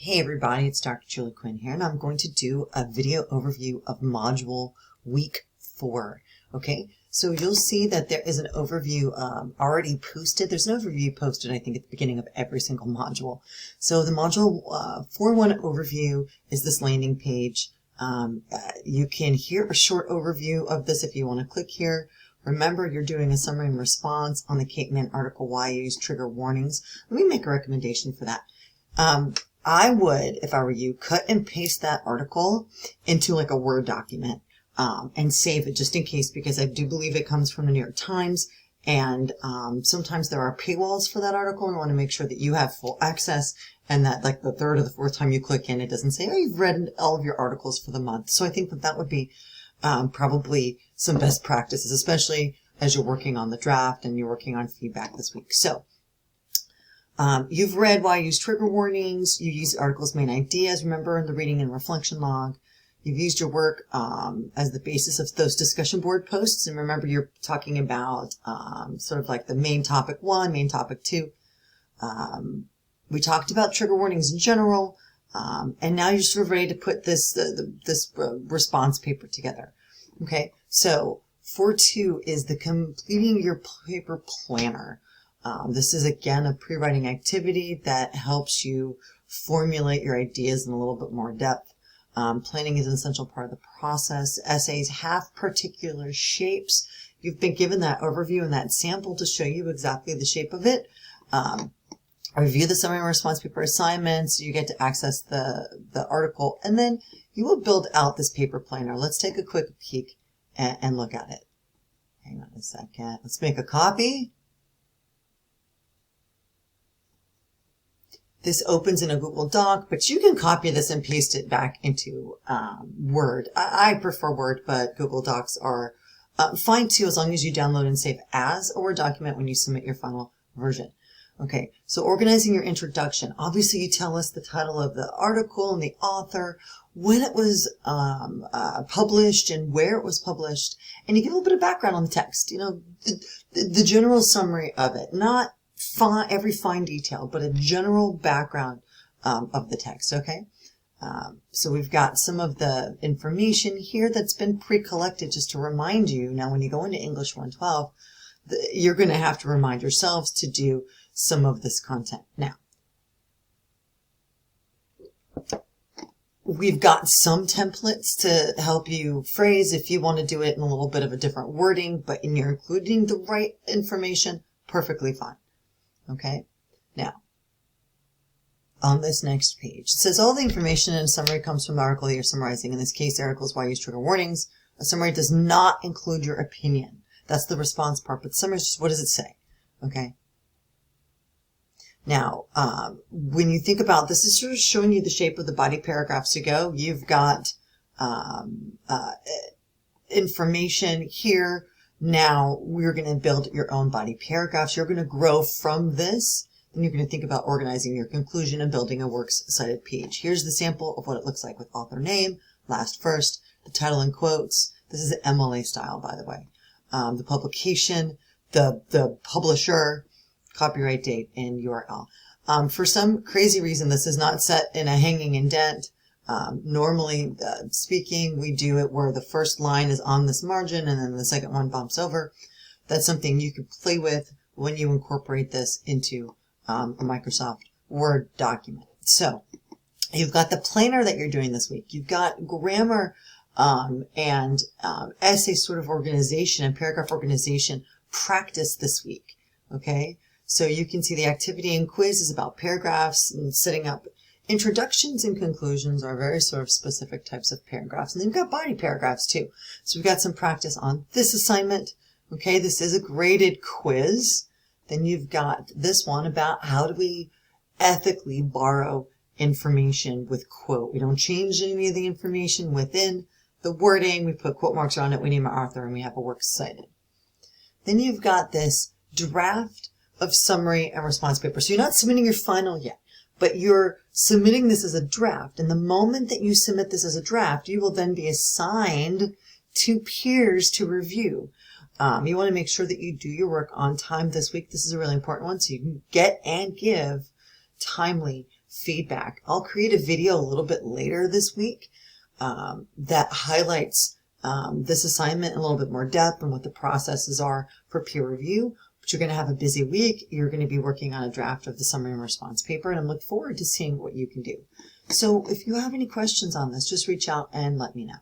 Hey everybody, it's Dr. Julie Quinn here, and I'm going to do a video overview of Module Week 4. Okay, so you'll see that there is an overview already posted. There's an overview posted, I think, at the beginning of every single module. So the Module 4.1 overview is this landing page. You can hear a short overview of this if you want to click here. Remember, you're doing a summary and response on the Cape Mann article, Why Use Trigger Warnings. Let me make a recommendation for that. I would, if I were you, cut and paste that article into like a Word document and save it just in case, because I do believe it comes from the New York Times, and sometimes there are paywalls for that article, and I want to make sure that you have full access and that like the third or the fourth time you click in, it doesn't say, oh, you've read all of your articles for the month. So I think that that would be probably some best practices, especially as you're working on the draft and you're working on feedback this week. So you've read Why Use Trigger Warnings. You use the article's main ideas, remember, in the reading and reflection log. You've used your work as the basis of those discussion board posts. And remember, you're talking about sort of like the main topic 1, main topic 2. We talked about trigger warnings in general. And now you're sort of ready to put this response paper together. Okay, so 4.2 is the completing your paper planner. This is, again, a pre-writing activity that helps you formulate your ideas in a little bit more depth. Planning is an essential part of the process. Essays have particular shapes. You've been given that overview and that sample to show you exactly the shape of it. Review the summary and response paper assignments. You get to access the article, and then you will build out this paper planner. Let's take a quick peek and look at it. Hang on a second. Let's make a copy. This opens in a Google Doc, but you can copy this and paste it back into Word. I prefer Word, but Google Docs are fine too, as long as you download and save as a Word document when you submit your final version. Okay, so organizing your introduction. Obviously, you tell us the title of the article and the author, when it was published and where it was published, and you give a little bit of background on the text. You know, the general summary of it, not every fine detail, but a general background of the text, okay? So we've got some of the information here that's been pre-collected just to remind you. Now, when you go into English 112, you're going to have to remind yourselves to do some of this content. Now, we've got some templates to help you phrase if you want to do it in a little bit of a different wording, but you're including the right information, perfectly fine. Okay, now, on this next page, it says all the information in a summary comes from the article that you're summarizing. In this case, the article is Why Use Trigger Warnings. A summary does not include your opinion. That's the response part, but summary is just, what does it say? Okay. Now, when you think about this, is sort of showing you the shape of the body paragraphs to go. You've got information here. Now we're going to build your own body paragraphs. You're going to grow from this. Then you're going to think about organizing your conclusion and building a works cited page. Here's the sample of what it looks like with author name, last first, the title in quotes. This is MLA style, by the way. The publication, the publisher, copyright date, and URL. For some crazy reason, this is not set in a hanging indent. Normally speaking, we do it where the first line is on this margin and then the second one bumps over. That's something you could play with when you incorporate this into a Microsoft Word document. So you've got the planner that you're doing this week. You've got grammar and essay sort of organization and paragraph organization practice this week. Okay, so you can see the activity and quiz is about paragraphs and setting up. Introductions and conclusions are very sort of specific types of paragraphs. And then you've got body paragraphs too. So we've got some practice on this assignment. Okay, this is a graded quiz. Then you've got this one about how do we ethically borrow information with quote. We don't change any of the information within the wording. We put quote marks around it. We name our author and we have a works cited. Then you've got this draft of summary and response paper. So you're not submitting your final yet, but you're submitting this as a draft. And the moment that you submit this as a draft, you will then be assigned to peers to review. You want to make sure that you do your work on time this week. This is a really important one, so you can get and give timely feedback. I'll create a video a little bit later this week that highlights this assignment in a little bit more depth and what the processes are for peer review. But you're going to have a busy week. You're going to be working on a draft of the summary and response paper, and I look forward to seeing what you can do. So if you have any questions on this, just reach out and let me know.